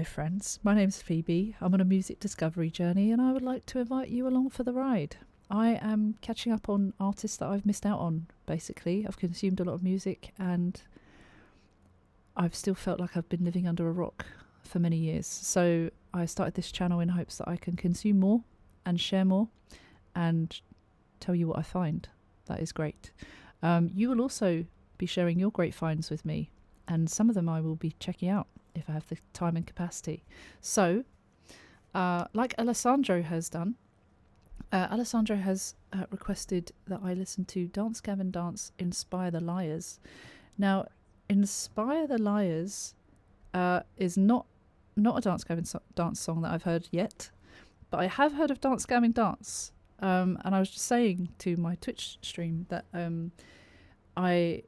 friends. My name's Phoebe. I'm on a music discovery journey and I would like to invite you along for the ride. I am catching up on artists that I've missed out on, basically. I've consumed a lot of music and I've still felt like I've been living under a rock for many years. So I started this channel in hopes that I can consume more and share more and tell you what I find. That is great. You will also be sharing your great finds with me, and some of them I will be checking out if I have the time and capacity. So, like Alessandro has done, Alessandro has requested that I listen to Dance Gavin Dance, Inspire the Liars. Now, Inspire the Liars is not a Dance Gavin Dance song that I've heard yet, but I have heard of Dance Gavin Dance. And I was just saying to my Twitch stream that I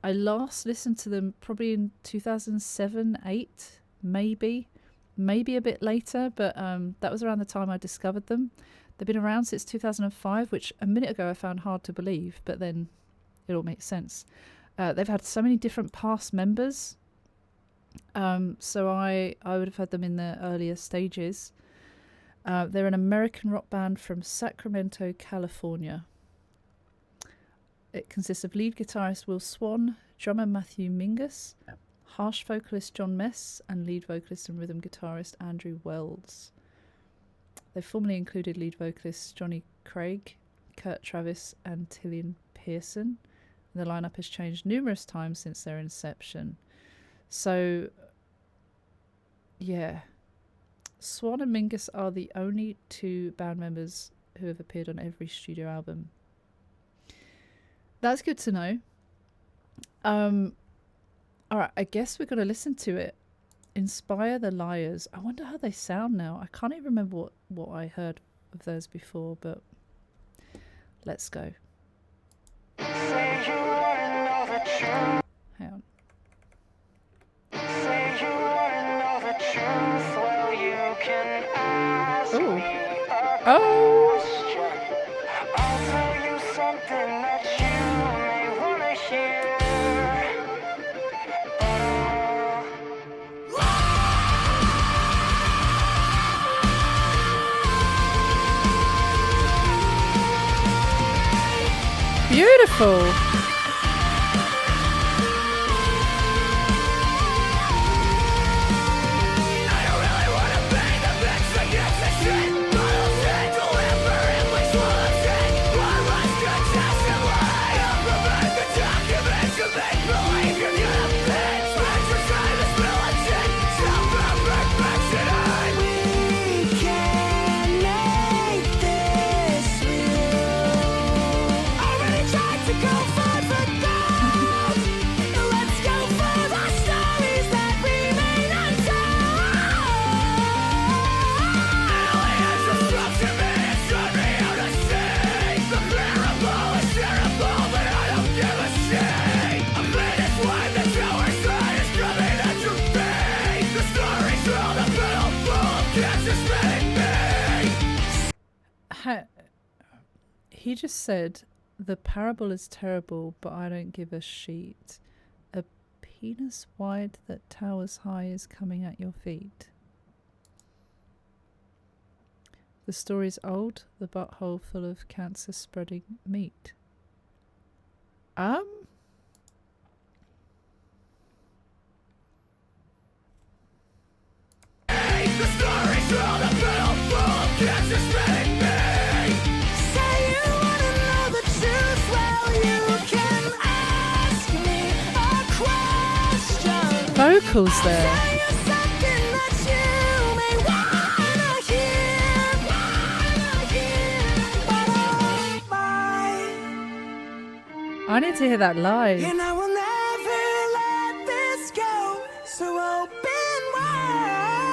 last listened to them probably in 2007-8, maybe a bit later, but that was around the time I discovered them. They've been around since 2005, which a minute ago I found hard to believe, but then it all makes sense. They've had so many different past members, so I would have heard them in the earlier stages. They're an American rock band from Sacramento, California. It consists of lead guitarist Will Swan, drummer Matthew Mingus, harsh vocalist John Mess, and lead vocalist and rhythm guitarist Andrew Wells. They formerly included lead vocalists Johnny Craig, Kurt Travis, and Tillian Pearson. The lineup has changed numerous times since their inception. So, yeah. Swan and Mingus are the only two band members who have appeared on every studio album. That's good to know. Alright, I guess we're going to listen to it. Inspire the Liars. I wonder how they sound now. I can't even remember what I heard of theirs before, but let's go. Hang on. Ooh. Oh! I'll tell you something that you may want to hear. Beautiful! He just said, the parable is terrible, but I don't give a sheet. A penis wide that towers high is coming at your feet. The story's old, the butthole full of cancer spreading meat. The story's old, the butthole full of cancer spreading meat. Vocals there. I need to hear that live. And I will never let this go, so open wide.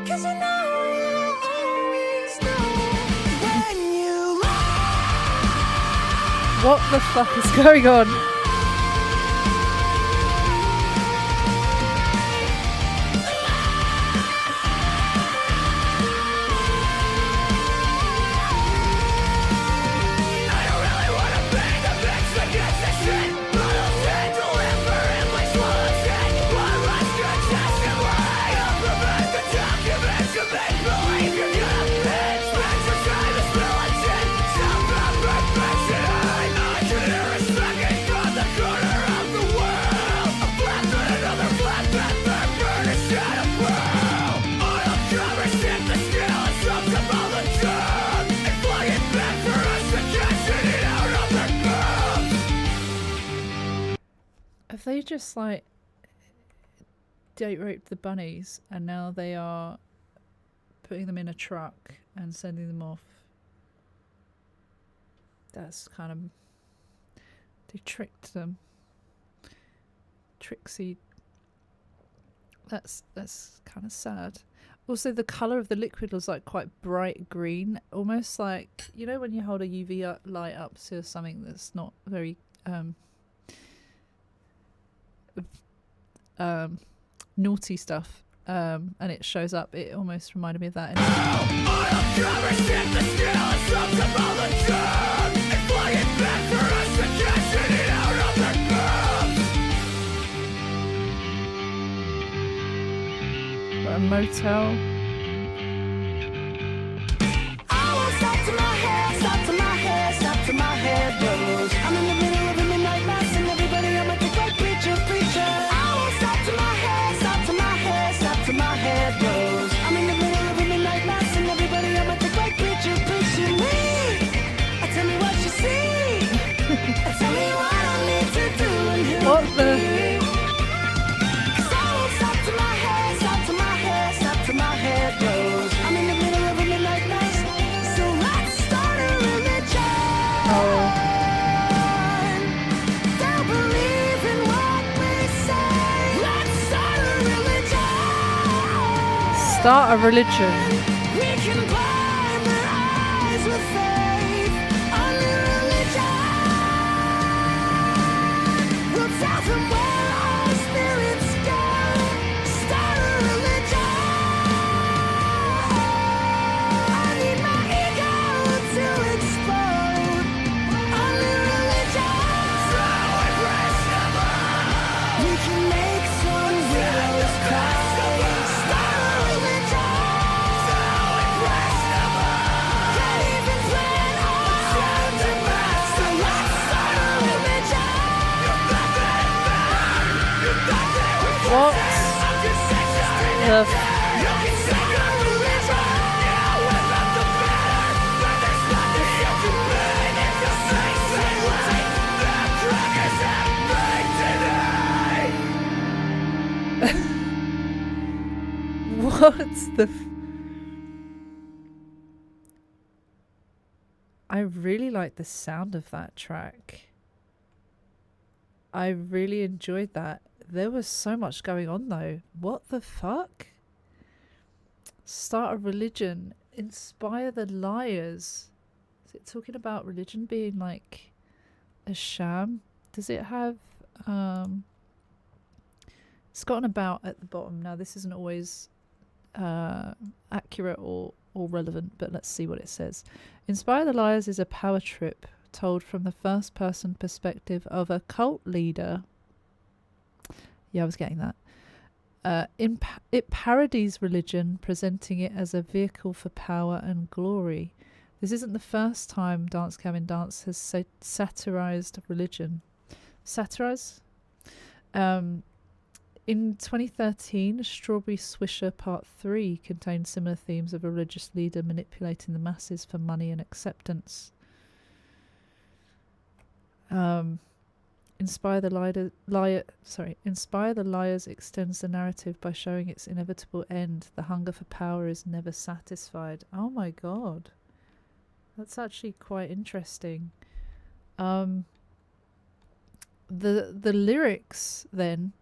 'Cause you know you always know when you lie. What the fuck is going on? they just like date raped the bunnies and now they are putting them in a truck and sending them off? That's kind of... They tricked them. Trixie. That's kind of sad. Also, the colour of the liquid was like quite bright green, almost like, you know, when you hold a UV light up to something that's not very naughty stuff, and it shows up. It almost reminded me of that. A motel. I won't stop till my hair, stop till my hair, stop till my hair blows. I'm in the middle of a midnight mass and everybody, I'm at the great preacher, preacher. I won't stop till my hair, stop till my hair, stop till my hair blows. I'm in the middle of a midnight mass and everybody, I'm at the great preacher, preacher. Me, tell me what you see. Tell me what I need to do and who What the? I'm in the middle of a midnight mass, so let's start a religion. They'll believe in what we say. Let's start a religion. Start a religion. We can blind their eyes with faith. Only religion will tell them where our spirits go. Start a religion. What the What's the I really like the sound of that track. I really enjoyed that. There was so much going on though. What the fuck? Start a religion. Inspire the liars. Is it talking about religion being like a sham? Does it have it's got an about at the bottom. Now this isn't always accurate or relevant, but let's see what it says. Inspire the Liars is a power trip told from the first person perspective of a cult leader. Yeah, I was getting that. It parodies religion, presenting it as a vehicle for power and glory. This isn't the first time Dance Gavin Dance has satirized religion. Satirize? In 2013, Strawberry Swisher Part 3 contained similar themes of a religious leader manipulating the masses for money and acceptance. Inspire the Liars extends the narrative by showing its inevitable end. The hunger for power is never satisfied. Oh my god. That's actually quite interesting. The lyrics then,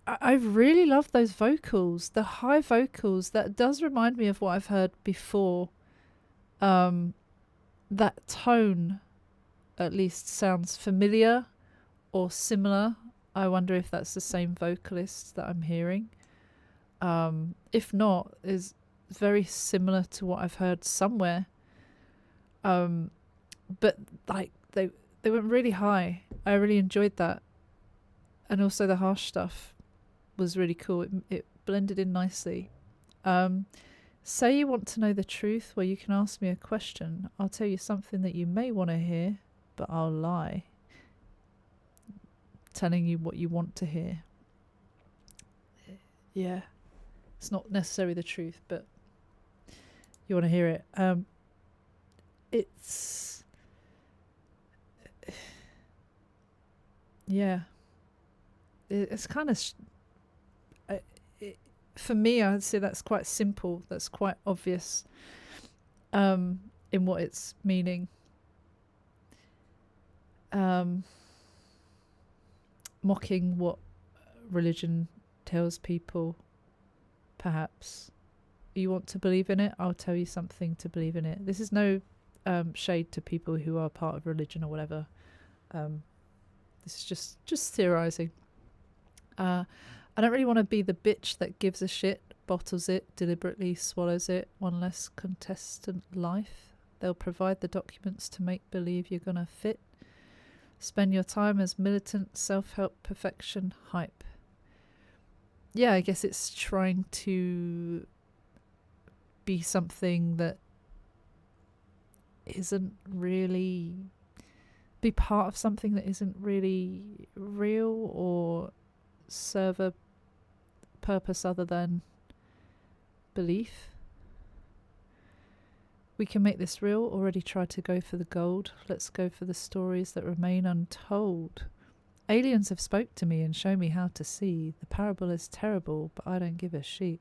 I really love those vocals, the high vocals. That does remind me of what I've heard before. That tone at least sounds familiar or similar. I wonder if that's the same vocalist that I'm hearing. If not, is very similar to what I've heard somewhere. But like they went really high. I really enjoyed that. And also the harsh stuff was really cool. It blended in nicely. Say you want to know the truth, well, you can ask me a question. I'll tell you something that you may want to hear, but I'll lie, telling you what you want to hear. Yeah, it's not necessarily the truth, but you want to hear it. It's yeah, it's kind of for me, I'd say that's quite simple. That's quite obvious in what it's meaning. Mocking what religion tells people, perhaps. You want to believe in it? I'll tell you something to believe in it. This is no shade to people who are part of religion or whatever. This is just theorizing. I don't really want to be the bitch that gives a shit, bottles it, deliberately swallows it. One less contestant life. They'll provide the documents to make believe you're gonna fit. Spend your time as militant self-help perfection hype. Yeah, I guess it's trying to be something that isn't really, be part of something that isn't really real or serve a purpose other than belief. We can make this real. Already tried to go for the gold. Let's go for the stories that remain untold. Aliens have spoke to me and shown me how to see. The parable is terrible, but I don't give a shit.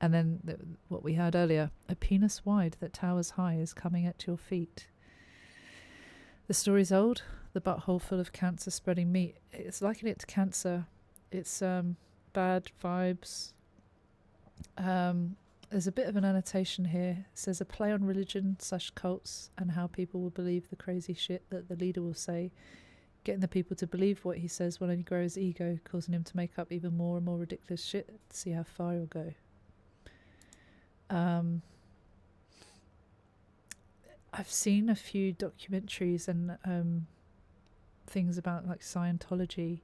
And then what we heard earlier, a penis wide that towers high is coming at your feet. The story's old, the butthole full of cancer spreading meat. It's liking it to cancer. It's bad vibes. There's a bit of an annotation here. It says a play on religion/cults and how people will believe the crazy shit that the leader will say, getting the people to believe what he says will only grow his ego, causing him to make up even more and more ridiculous shit to see how far he'll go. I've seen a few documentaries and things about like Scientology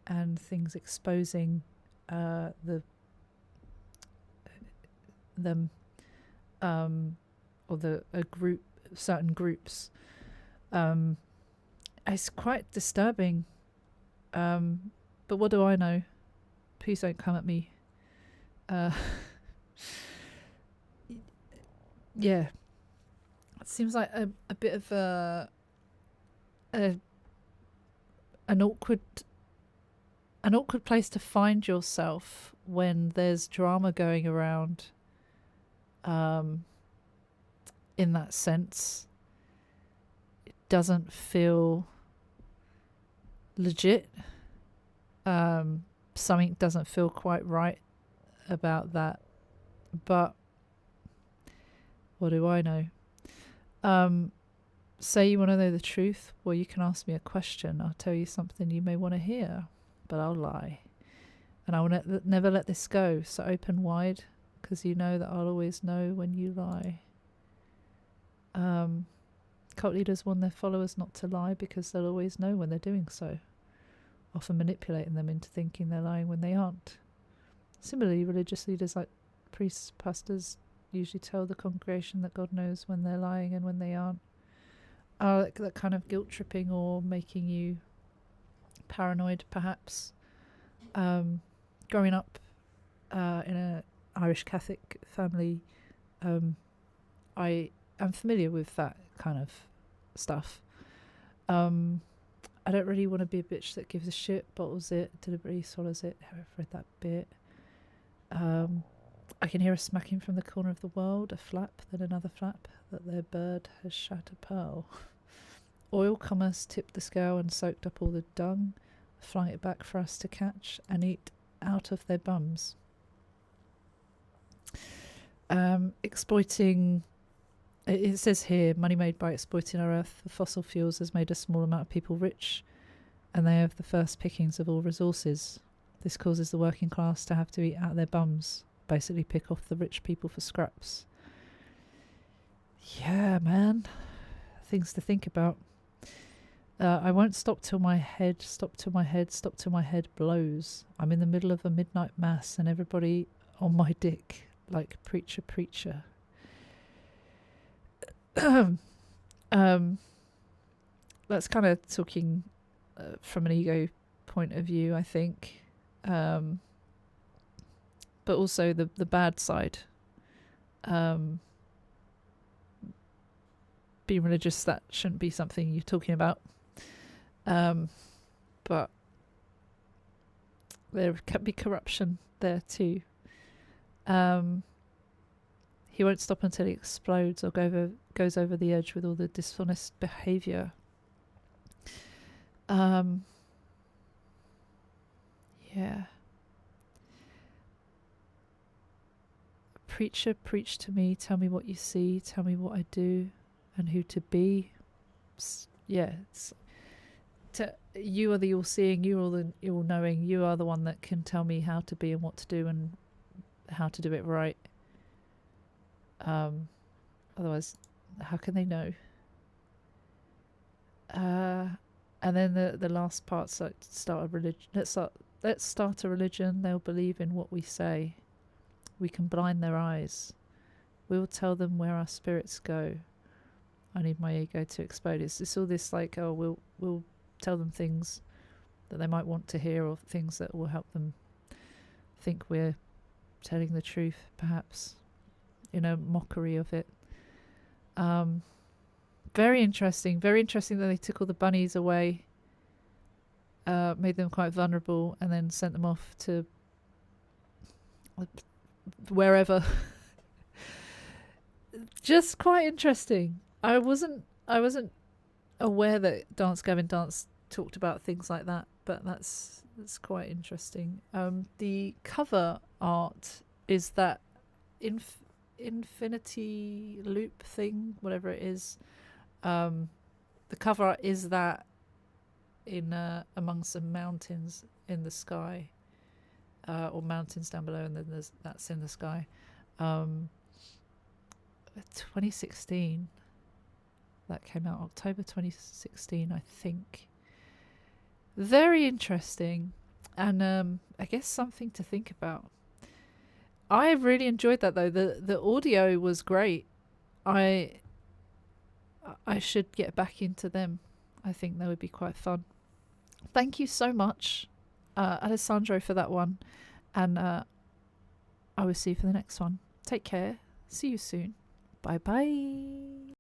and things exposing them or certain groups. It's quite disturbing, but what do I know? Please don't come at me. Yeah, it seems like a bit of an awkward place to find yourself when there's drama going around. In that sense, it doesn't feel legit. Something doesn't feel quite right about that, but what do I know? Say you want to know the truth, well, you can ask me a question. I'll tell you something you may want to hear, but I'll lie. And I will never let this go, so open wide, because you know that I'll always know when you lie. Cult leaders warn their followers not to lie because they'll always know when they're doing so, often manipulating them into thinking they're lying when they aren't. Similarly, religious leaders like priests, pastors, usually tell the congregation that God knows when they're lying and when they aren't. That kind of guilt tripping or making you paranoid, perhaps. Growing up in an Irish Catholic family, I am familiar with that kind of stuff. I don't really want to be a bitch that gives a shit, bottles it, deliberately swallows it. I've read that bit. I can hear a smacking from the corner of the world, a flap, then another flap, that their bird has shat a pearl. Oil commerce tipped the scale and soaked up all the dung, flung it back for us to catch and eat out of their bums. Exploiting, it says here, money made by exploiting our earth for fossil fuels has made a small amount of people rich, and they have the first pickings of all resources. This causes the working class to have to eat out of their bums, basically pick off the rich people for scraps. Yeah, man. Things to think about. I won't stop till my head blows. I'm in the middle of a midnight mass and everybody on my dick like preacher. That's kind of talking from an ego point of view, I think. But also the bad side. Being religious, that shouldn't be something you're talking about. But there can be corruption there too. He won't stop until he explodes or goes over the edge with all the dishonest behaviour. Yeah. Preacher, preach to me. Tell me what you see. Tell me what I do and who to be. You are the all-seeing. You are the all-knowing. You are the one that can tell me how to be and what to do and how to do it right. Otherwise, how can they know? And then the last part's like start a religion. Let's start a religion. They'll believe in what we say. We can blind their eyes. We will tell them where our spirits go. I need my ego to explode. It's all this like, oh, we'll tell them things that they might want to hear, or things that will help them think we're telling the truth, perhaps, in a mockery of it. Very interesting that they took all the bunnies away, made them quite vulnerable, and then sent them off to wherever. Just quite interesting. I wasn't aware that Gavin Dance talked about things like that, but that's quite interesting. The cover art is that infinity loop thing, whatever it is. The cover art is that in among some mountains in the sky, or mountains down below, and then that's in the sky. 2016. That came out October 2016, I think. Very interesting, and I guess something to think about. I really enjoyed that though. The audio was great. I should get back into them. I think they would be quite fun. Thank you so much, Alessandro, for that one, and I will see you for the next one. Take care. See you soon. Bye bye.